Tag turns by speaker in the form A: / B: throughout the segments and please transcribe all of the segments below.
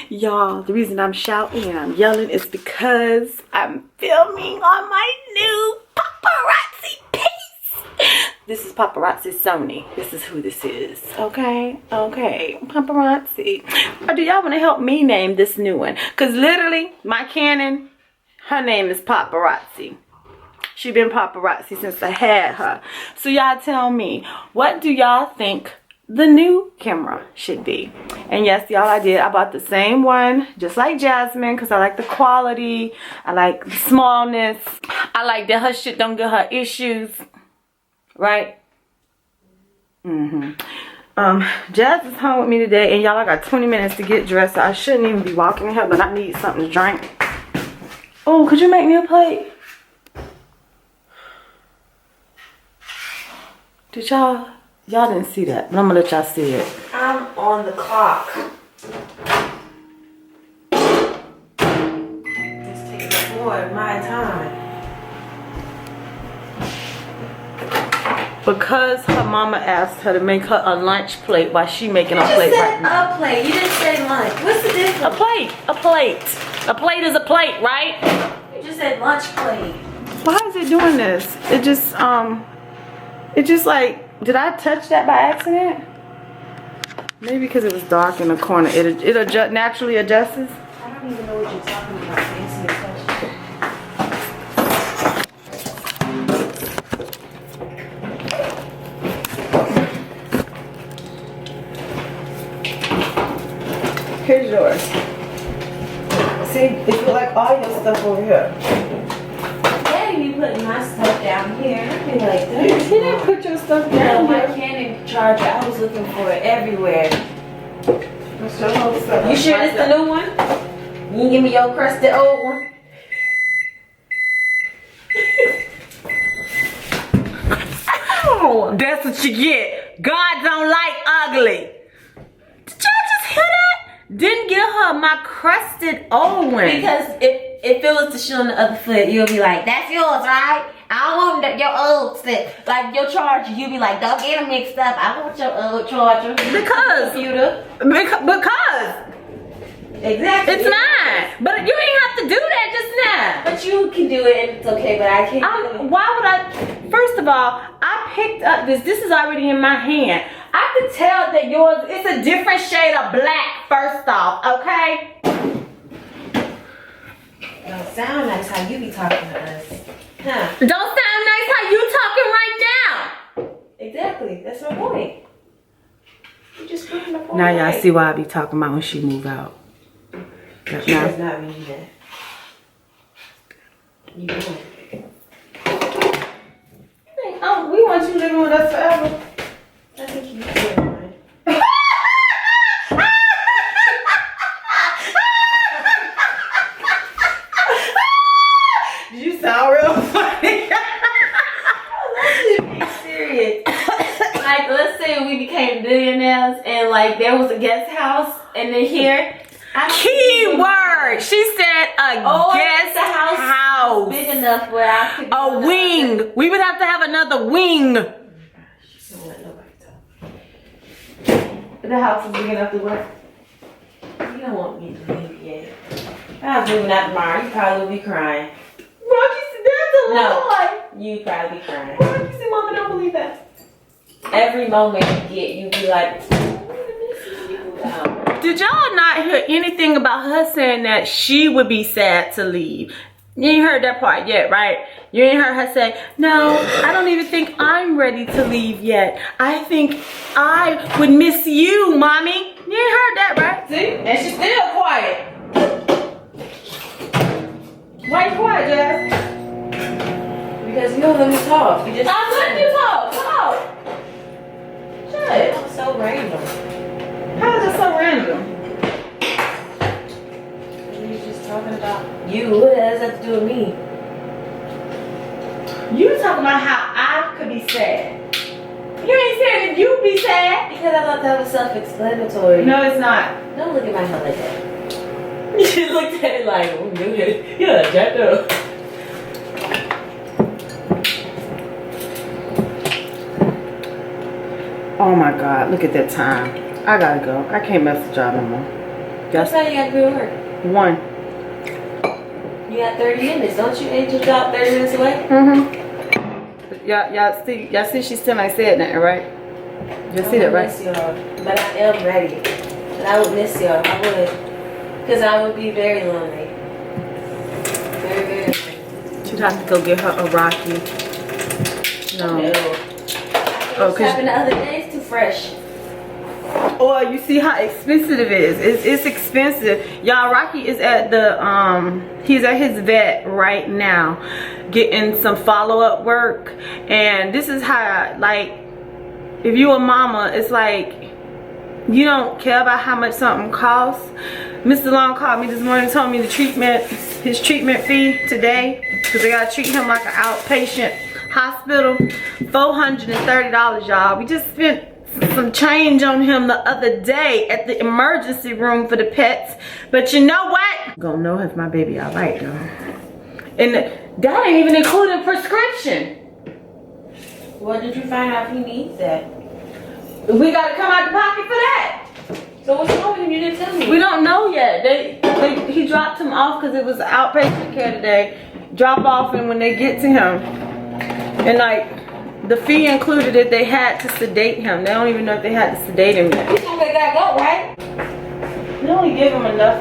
A: Y'all, the reason I'm shouting and I'm yelling is because I'm filming on my new paparazzi piece. This is paparazzi Sony. This is who this is. Okay, paparazzi. Or do y'all want to help me name this new one? Because literally, my Canon, her name is paparazzi. She been paparazzi since I had her. So y'all tell me, what do y'all think the new camera should be? And yes, y'all, I did. I bought the same one, just like Jasmine, because I like the quality. I like the smallness. I like that her shit don't give her issues. Right? Jazz is home with me today, and y'all, I got 20 minutes to get dressed, so I shouldn't even be walking in here, but I need something to drink. Oh, could you make me a plate? Did y'all didn't see that, but I'm gonna let y'all see it.
B: I'm on the clock. This takes more of my time.
A: Because her mama asked her to make her a lunch plate while she making a plate right now.
B: A plate. You didn't say lunch. What's the difference?
A: A plate. A plate is a plate, right?
B: You just said lunch plate.
A: Why is it doing this? It just like, did I touch that by accident? Maybe because it was dark in the corner. It naturally adjusts?
B: I don't even know what you're talking about. Answer your question.
A: Here's yours. See, if you like all your stuff over here.
B: Yeah, you putting my stuff down here. I'd be like,
A: You didn't put your stuff down
B: my
A: here.
B: Canon charger, I was looking for it everywhere.
A: What's your whole stuff?
B: You sure this the new one? You can give me your crusted old one?
A: Oh, that's what you get. God don't like ugly. Did y'all just hear that? Didn't give her my crusted old one.
B: Because if it was the shoe on the other foot, you'll be like, that's yours, right? I don't want your old stuff. Like your charger, you'll be like, don't get them mixed up. I want your old charger.
A: Because.
B: Computer.
A: Because.
B: Exactly.
A: It's mine. But you didn't have to do that just now.
B: But you can do it and it's okay, but I can't do it.
A: Why would I? First of all, I picked up this. This is already in my hand. I could tell that yours, it's a different shade of black, first off, okay?
B: Don't sound nice how you be talking to us. Huh?
A: Don't sound nice how you talking right now.
B: Exactly. That's my point. You just proving the point.
A: Now y'all
B: right.
A: see why I be talking about when she move out.
B: She does not mean that. You do.
A: Oh, we want you living with us forever.
B: I think you do, right?
A: You sound real funny.
B: Let's be serious. Like, let's say we became billionaires and like there was a guest house and then here.
A: Keyword. She said a guest
B: the house big enough where I could
A: a wing. We would have to have another wing.
B: Don't let nobody talk. The house is big enough to work. You don't want me to leave yet. If I was moving out tomorrow, you probably would be crying.
A: Rocky said that's a lie.
B: You probably be crying.
A: Rocky said, Mama, don't believe that.
B: Every moment you get, you be like,
A: Did y'all not hear anything about her saying that she would be sad to leave? You ain't heard that part yet, right? You ain't heard her say, no, I don't even think I'm ready to leave yet. I think I would miss you, Mommy. You ain't heard that, right?
B: see? And she's still quiet.
A: Why you quiet, Jazz?
B: Because you don't let me talk. You just
A: I'm letting you talk. Talk. Shut.
B: It's so random.
A: How is it so random?
B: You're just talking about you. What does that have to do with me?
A: You talking about how I could be sad. You ain't saying that you'd be sad.
B: Because I thought that was self-explanatory.
A: No, it's not.
B: Don't look at my head like that. You looked at it like, oh, yeah, jacked up.
A: Oh my God, look at that time. I gotta go. I can't mess with y'all no more.
B: That's how you got to be at work.
A: 1.
B: You got 30 minutes, don't you? Ain't your job 30 minutes away?
A: Y'all see she still ain't said nothing, right? You see that, right?
B: Miss y'all, but I am ready. And I would miss y'all. I would. Because I would be very lonely. Very, very lonely.
A: She'd have to go get her a Rocky. No.
B: What's happened the other day? It's too fresh.
A: Or you see how expensive it is. It's expensive. Y'all, Rocky is at the he's at his vet right now getting some follow-up work. And this is how, like, if you a mama, it's like you don't care about how much something costs. Mr. Long called me this morning and told me his treatment fee today, because they gotta treat him like an outpatient hospital. $430, y'all. We just spent some change on him the other day at the emergency room for the pets. But you know what? Gonna know if my baby alright though. And that ain't even including prescription.
B: What did you find out if he needs that?
A: We gotta come out the pocket for that.
B: So what's wrong with him? You didn't tell me.
A: We don't know yet. He dropped him off because it was outpatient care today. Drop off, and when they get to him, and like the fee included it, they had to sedate him. They don't even know if they had to sedate him yet.
B: He's only gotta go, right?
A: They only give him enough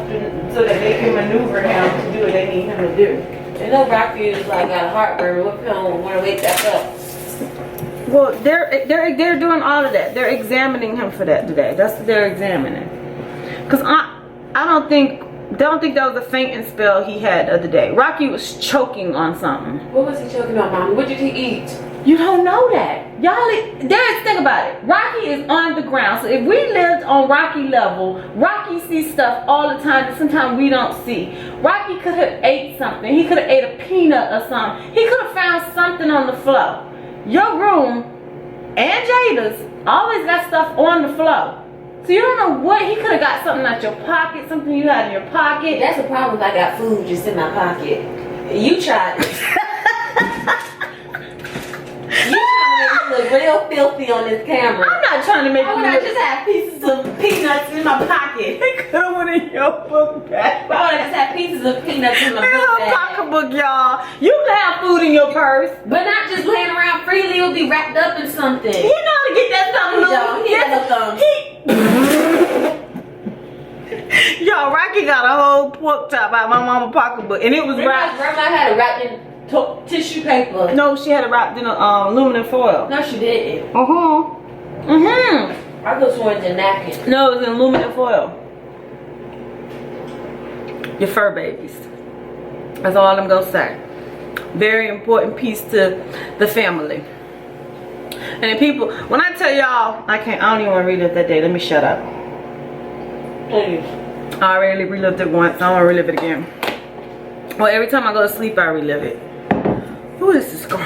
A: so that they can maneuver him to do what they need him to do.
B: I know Rocky is like got a heartburn. What don't want to wake that up?
A: Well, they're doing all of that. They're examining him for that today. That's what they're examining. Cause I don't think that was a fainting spell he had the other day. Rocky was choking on something.
B: What was he choking on, Mommy? What did he eat?
A: You don't know that. Y'all, think about it. Rocky is on the ground. So if we lived on Rocky level, Rocky sees stuff all the time that sometimes we don't see. Rocky could have ate something. He could have ate a peanut or something. He could have found something on the floor. Your room and Jada's always got stuff on the floor. So you don't know what, he could have got something out your pocket, something you had in your pocket.
B: That's the problem if I got food just in my pocket. You tried it. You trying to make me look real filthy on this camera.
A: I'm not trying to make you
B: look. I just have pieces of peanuts in my pocket.
A: It could have went in your book bag.
B: Why would I just have pieces of peanuts in my book bag?
A: Pocketbook, y'all. You can have food in your purse,
B: but not just laying around freely. It'll be wrapped up in something.
A: You know how to get that stuff loose.
B: He has a thumb.
A: Yo, Rocky got a whole pork chop out of my mama's pocketbook, and it was wrapped.
B: Grandma had it wrapped in tissue paper.
A: No, she had it wrapped in aluminum foil.
B: No, she didn't.
A: I
B: could swear it's a napkin.
A: No, it was in aluminum foil. Your fur babies. That's all I'm gonna say. Very important piece to the family. And the people, when I tell y'all, I don't even want to relive that day. Let me shut up.
B: Please.
A: I already relived it once. I don't want to relive it again. Well, every time I go to sleep, I relive it. Who is this girl?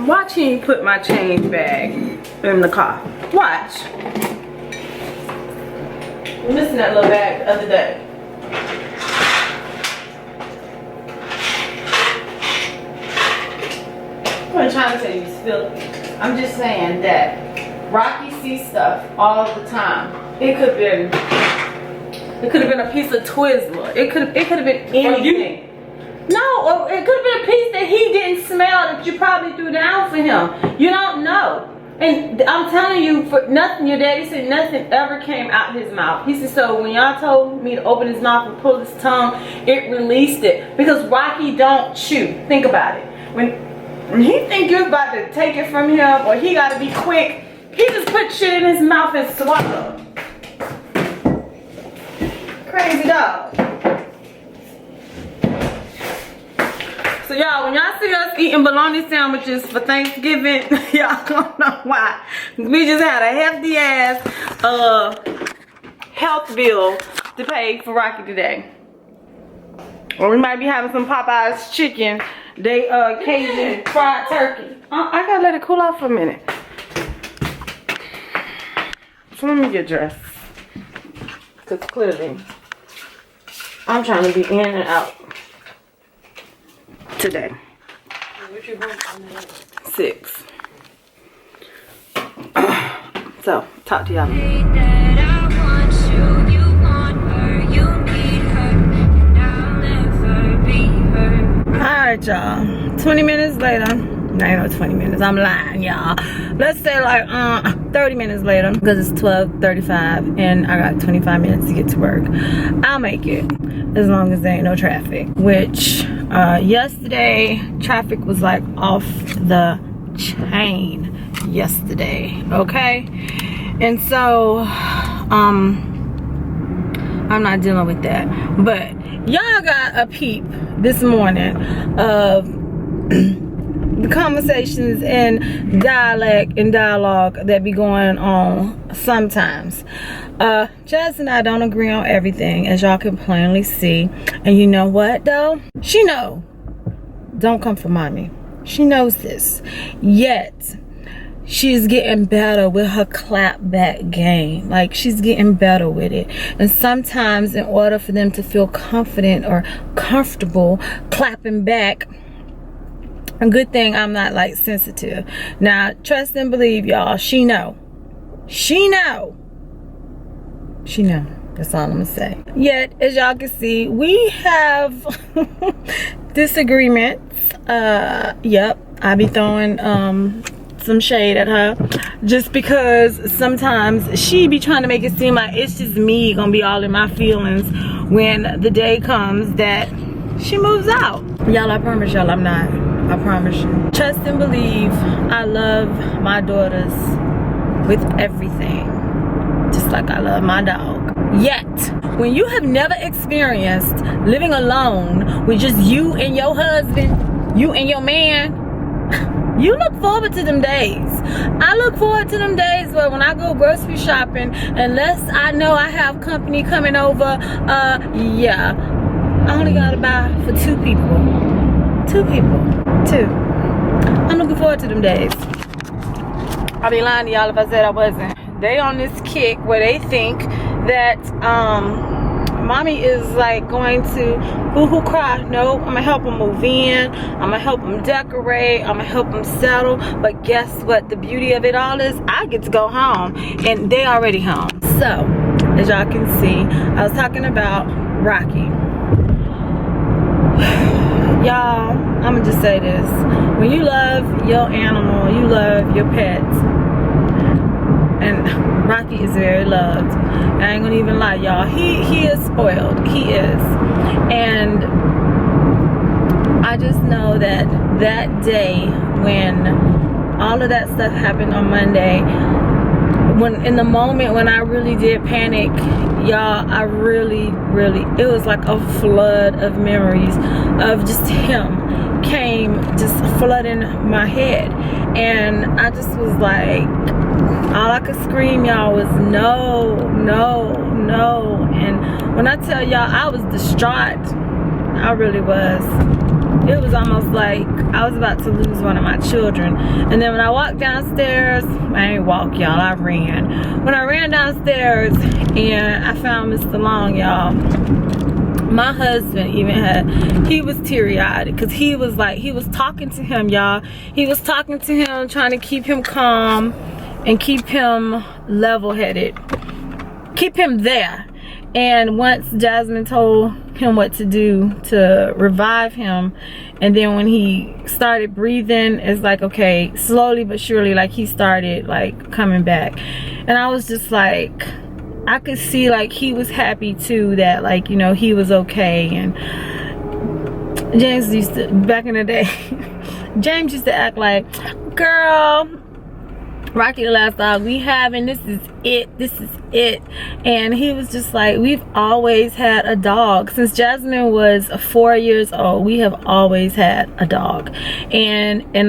A: Watch him put my change bag in the car. Watch. I'm missing that little bag the other day. I'm not trying to tell you it's filthy. I'm just saying that Rocky sees stuff all the time. It could have been a piece of Twizzler. It could have been anything. No, or it could have been a piece that he didn't smell that you probably threw down for him. You don't know. And I'm telling you, for nothing, your daddy said nothing ever came out his mouth. He said, so when y'all told me to open his mouth and pull his tongue, it released it. Because Rocky don't chew. Think about it. When he think you're about to take it from him or he got to be quick, he just put shit in his mouth and swallow. Crazy dog. So y'all, when y'all see us eating bologna sandwiches for Thanksgiving, y'all don't know why. We just had a hefty ass health bill to pay for Rocky today. Or we might be having some Popeye's chicken. They Cajun fried turkey. I gotta let it cool off for a minute. So let me get dressed. Cause clearly I'm trying to be in and out today. 6. So, talk to y'all. Alright, y'all. 20 minutes later. No, ain't no 20 minutes. I'm lying, y'all. Let's say like 30 minutes later, because it's 12:35 and I got 25 minutes to get to work. I'll make it as long as there ain't no traffic. Which yesterday traffic was like off the chain yesterday, okay? And so I'm not dealing with that. But y'all got a peep this morning of the conversations and dialect and dialogue that be going on sometimes. Jazz and I don't agree on everything, as y'all can plainly see. And you know what though? She know. Don't come for mommy. She knows this. Yet she's getting better with her clap back game. Like, she's getting better with it. And sometimes in order for them to feel confident or comfortable clapping back, a good thing I'm not like sensitive. Now, trust and believe, y'all. She know. She know. She know. That's all I'm gonna say. Yet, as y'all can see, we have disagreements. Yep, I be throwing some shade at her just because sometimes she be trying to make it seem like it's just me gonna be all in my feelings when the day comes that she moves out. Y'all, I promise y'all I'm not. I promise you. Trust and believe, I love my daughters with everything, just like I love my dog. Yet, when you have never experienced living alone with just you and your husband, you and your man, you look forward to them days. I look forward to them days where when I go grocery shopping, unless I know I have company coming over, yeah, I only gotta buy for 2 people. 2 people. 2. I'm looking forward to them days. I'd be lying to y'all if I said I wasn't. They on this kick where they think that mommy is like going to boo-hoo cry. No, I'm gonna help them move in. I'm gonna help them decorate. I'm gonna help them settle. But guess what? The beauty of it all is I get to go home and they already home. So, as y'all can see, I was talking about Rocky. Y'all, I'm gonna just say this. When you love your animal, you love your pets, and Rocky is very loved. I ain't gonna even lie, y'all. He is spoiled. He is. And I just know that that day when all of that stuff happened on Monday, when in the moment when I really did panic, y'all, I really, it was like a flood of memories of just him came just flooding my head. And I just was like, all I could scream, y'all, was no, no, no. And when I tell y'all, I was distraught. I really was. It was almost like I was about to lose one of my children. And then when I walked downstairs, I ain't walk, y'all, I ran. When I ran downstairs and I found Mr. Long, y'all, my husband even he was teary-eyed because he was talking to him, y'all. He was talking to him, trying to keep him calm and keep him level-headed, keep him there. And once Jasmine told him what to do to revive him, and then when he started breathing, it's like, okay, slowly but surely, like he started like coming back. And I was just like, I could see like he was happy too that, like, you know, he was okay. And James used to, back in the day, James used to act like, girl, Rocky the last dog we have, and this is it. And he was just like, we've always had a dog since Jasmine was 4 years old. We have always had a dog, and in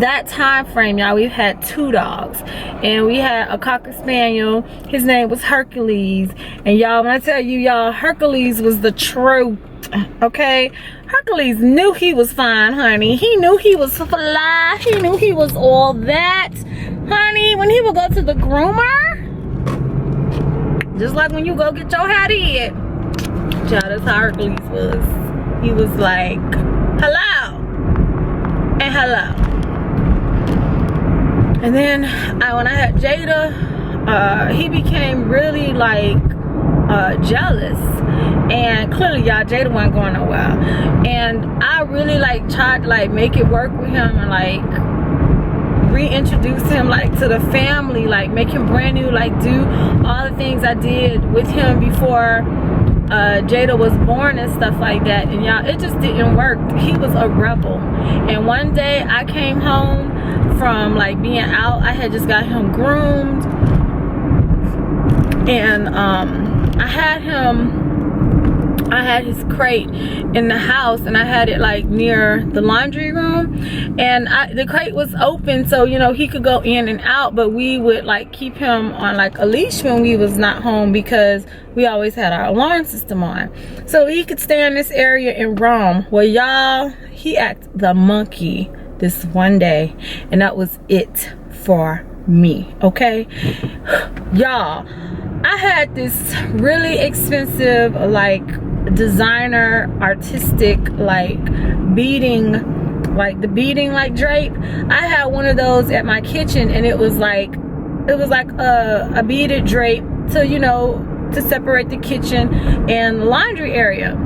A: that time frame, y'all, we've had 2 dogs, and we had a Cocker Spaniel. His name was Hercules. And y'all, when I tell you, y'all, Hercules was the truth. Okay, Hercules knew he was fine, honey. He knew he was fly. He knew he was all that, honey. When he would go to the groomer, just like when you go get your hair did, child, that's how Hercules was. He was like, hello, And then when I had Jada, he became really like jealous, and clearly y'all, Jada wasn't going nowhere, and I really like tried to like make it work with him and like reintroduce him like to the family, like make him brand new, like do all the things I did with him before Jada was born and stuff like that. And y'all, it just didn't work. He was a rebel. And one day I came home from like being out. I had just got him groomed, and I had his crate in the house, and I had it like near the laundry room, and the crate was open, so you know he could go in and out, but we would like keep him on like a leash when we was not home because we always had our alarm system on, so he could stay in this area and roam. Well y'all, he acted the monkey this one day, and that was it for me, okay? Y'all, I had this really expensive like designer artistic like beading, like the beading like drape. I had one of those at my kitchen, and it was like a beaded drape to, you know, to separate the kitchen and the laundry area.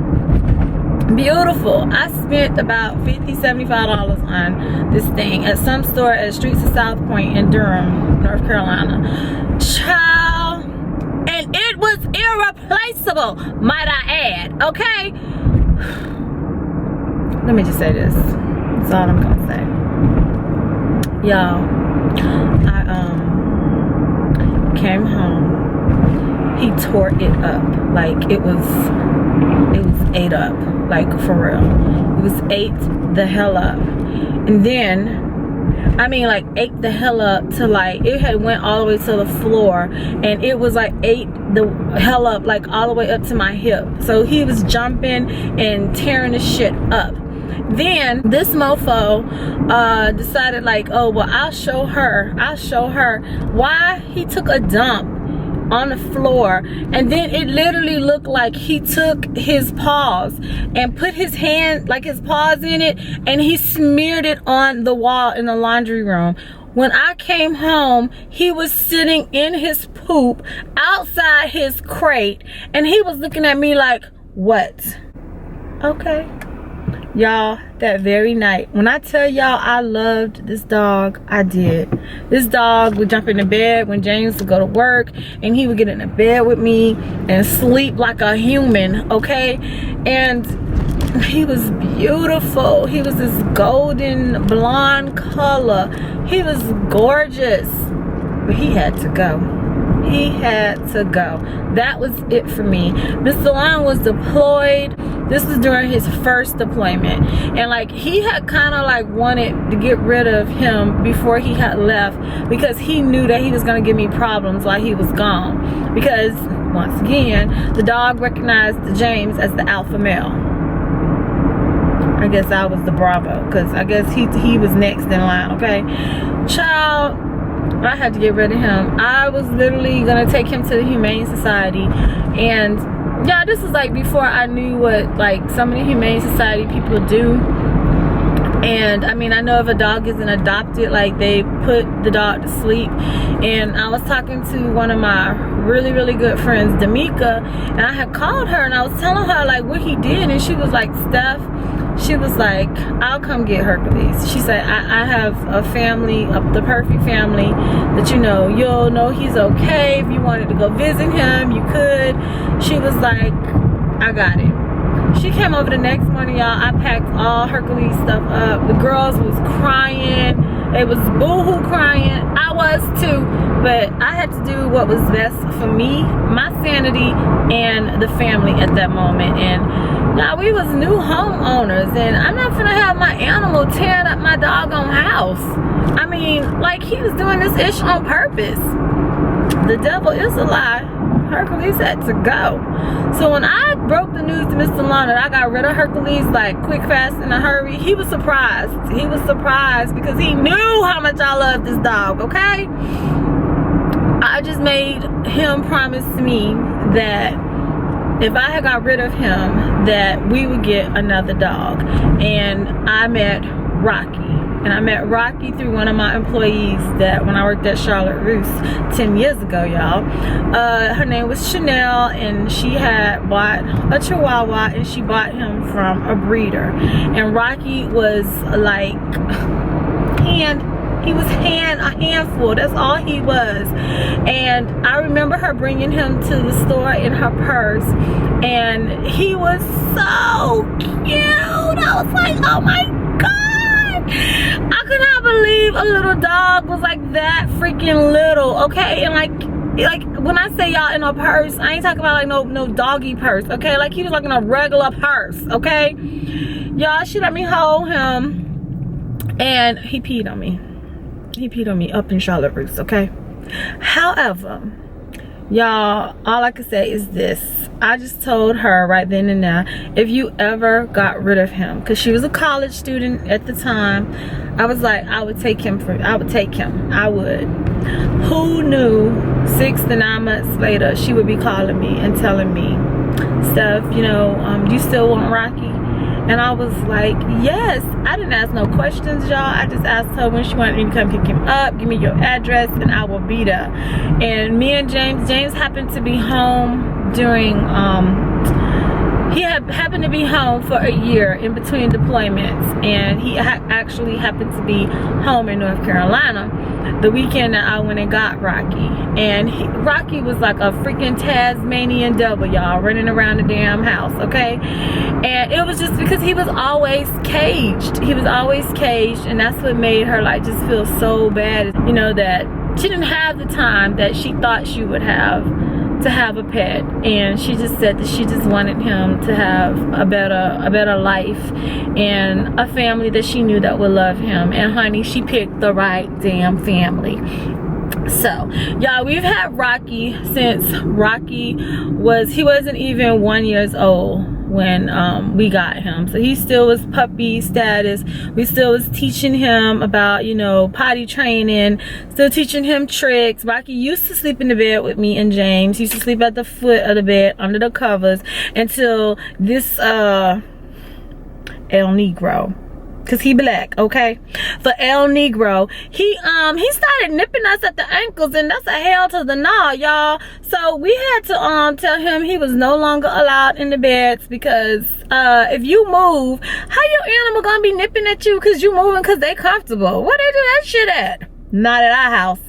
A: Beautiful. I spent about $50–$75 on this thing at some store at Streets of South Point in Durham, North Carolina. Child, and it was irreplaceable, might I add, okay? Let me just say this. That's all I'm gonna say. Y'all, I came home. He tore it up. Like it was ate up. Like for real. It was ate the hell up. And then I mean like ate the hell up to like, it had went all the way to the floor, and it was like ate the hell up like all the way up to my hip. So he was jumping and tearing the shit up. Then this mofo decided like, oh well, I'll show her why he took a dump on the floor, and then it literally looked like he took his paws and put his hand, like his paws in it, and he smeared it on the wall in the laundry room. When I came home, he was sitting in his poop outside his crate, and he was looking at me like, what? Okay. Y'all, that very night, when I tell y'all I loved this dog, I did. This dog would jump into bed when James would go to work, and he would get in the bed with me and sleep like a human, okay? And he was beautiful. He was this golden blonde color. He was gorgeous, but he had to go. He had to go. That was it for me. Mr. Long was deployed. This was during his first deployment, and like he had kind of like wanted to get rid of him before he had left, because he knew that he was going to give me problems while he was gone, because once again the dog recognized James as the alpha male. I guess I was the Bravo, because I guess he was next in line, okay? Child, I had to get rid of him. I was literally gonna take him to the Humane Society, and yeah, this is like before I knew what like some of the Humane Society people do. And I mean, I know if a dog isn't adopted, like they put the dog to sleep. And I was talking to one of my really, really good friends, D'Amica, and I had called her and I was telling her like what he did, and she was like, Steph, she was like, I'll come get Hercules. She said, I have a family, the perfect family that, you know, you'll know he's okay. If you wanted to go visit him, you could. She was like, I got it. She came over the next morning, y'all. I packed all Hercules stuff up. The girls was crying. They was boo-hoo crying. I was too. But I had to do what was best for me, my sanity, and the family at that moment. And now we was new homeowners, and I'm not gonna have my animal tearing up my doggone house. I mean, like, he was doing this ish on purpose. The devil is a lie. Hercules had to go. So when I broke the news to Mr. Long that I got rid of Hercules like quick, fast, in a hurry, he was surprised. He was surprised because he knew how much I loved this dog, okay? I just made him promise me that if I had got rid of him, that we would get another dog. And I met Rocky. And I met Rocky through one of my employees that when I worked at Charlotte Russe 10 years ago, y'all. Her name was Chanel, and she had bought a Chihuahua, and she bought him from a breeder. And Rocky was like he was a handful. That's all he was. And I remember her bringing him to the store in her purse, and he was so cute. I was like, oh my God, I could not believe a little dog was like that freaking little. Okay, and like when I say y'all in a purse, I ain't talking about like no doggy purse. Okay, like he was like in a regular purse. Okay, y'all, she let me hold him, and he peed on me. He peed on me up in Charlotte Russe, okay? However, y'all, all I can say is this. I just told her right then and there, if you ever got rid of him, because she was a college student at the time, I was like, I would take him. I would. Who knew 6 to 9 months later, she would be calling me and telling me, Steph, you know, you still want Rocky? And I was like, yes. I didn't ask no questions, y'all. I just asked her when she wanted me to come pick him up, give me your address, and I will be there. And me and James happened to be home during, he happened to be home for a year in between deployments. And he actually happened to be home in North Carolina the weekend that I went and got Rocky. And Rocky was like a freaking Tasmanian devil, y'all, running around the damn house, okay? And it was just because he was always caged. He was always caged, and that's what made her like just feel so bad, you know, that she didn't have the time that she thought she would have to have a pet. And she just said that she just wanted him to have a better life and a family that she knew that would love him. And honey, she picked the right damn family. So y'all, we've had Rocky since he wasn't even 1 year old when we got him. So he still was puppy status. We still was teaching him about, you know, potty training, still teaching him tricks. Rocky used to sleep in the bed with me and James. He used to sleep at the foot of the bed under the covers until this El Negro, because he black, okay? For El Negro, he started nipping us at the ankles, and that's a hell to the nah, y'all. So we had to tell him he was no longer allowed in the beds, because if you move, how your animal gonna be nipping at you because you moving because they comfortable? Where they do that shit at? Not at our house.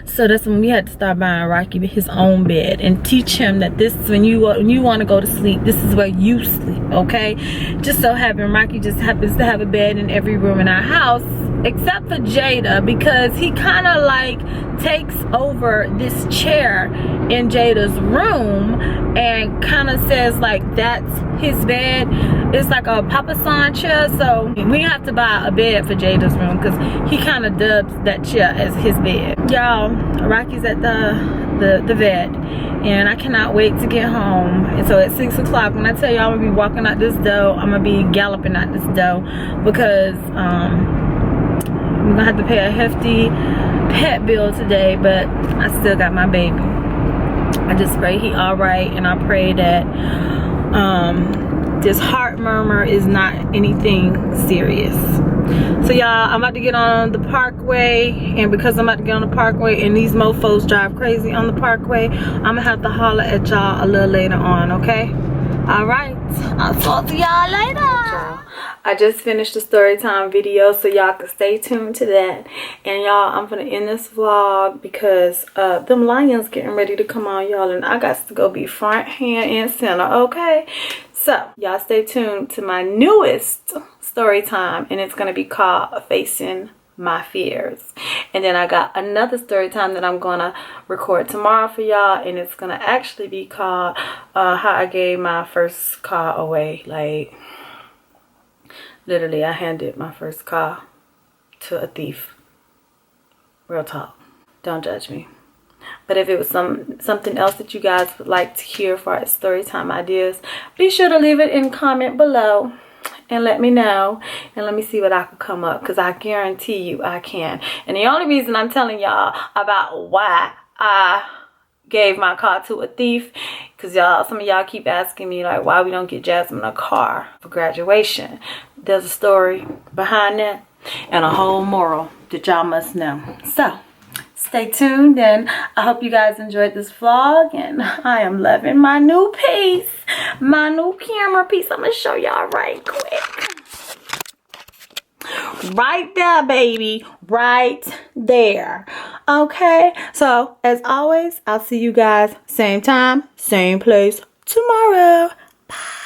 A: So that's when we had to start buying Rocky his own bed and teach him that this is when you want to go to sleep, this is where you sleep, okay? Just so Rocky just happens to have a bed in every room in our house, except for Jada, because he kind of like takes over this chair in Jada's room and kind of says like that's his bed. It's like a Papa San chair, so we have to buy a bed for Jada's room because he kind of dubs that chair as his bed. Y'all, Rocky's at the vet, and I cannot wait to get home. And so at 6 o'clock, when I tell y'all I'm gonna be walking out this door, I'm gonna be galloping out this door, because we're gonna have to pay a hefty pet bill today, but I still got my baby. I just pray he all right, and I pray that this heart murmur is not anything serious. So y'all, I'm about to get on the parkway, and because I'm about to get on the parkway and these mofos drive crazy on the parkway, I'm gonna have to holler at y'all a little later on, okay? All right, I'll talk to y'all later. I just finished the story time video, so y'all can stay tuned to that. And y'all, I'm gonna end this vlog because them lions getting ready to come on, y'all, and I got to go be front, hand, and center, okay? So y'all stay tuned to my newest story time, and it's gonna be called Facing My Fears. And then I got another story time that I'm gonna record tomorrow for y'all, and it's gonna actually be called how I gave my first car away. Like, literally, I handed my first car to a thief. Real talk. Don't judge me. But if it was something else that you guys would like to hear for our story time ideas, be sure to leave it in comment below and let me know, and let me see what I can come up, because I guarantee you I can. And the only reason I'm telling y'all about why I gave my car to a thief, because y'all, some of y'all keep asking me like why we don't get Jasmine a car for graduation. there's a story behind that and a whole moral that y'all must know. So stay tuned, and I hope you guys enjoyed this vlog, and I am loving my new piece, my new camera piece. I'm gonna show y'all right quick. Right there, baby, right there. Okay, so as always, I'll see you guys same time, same place tomorrow. Bye.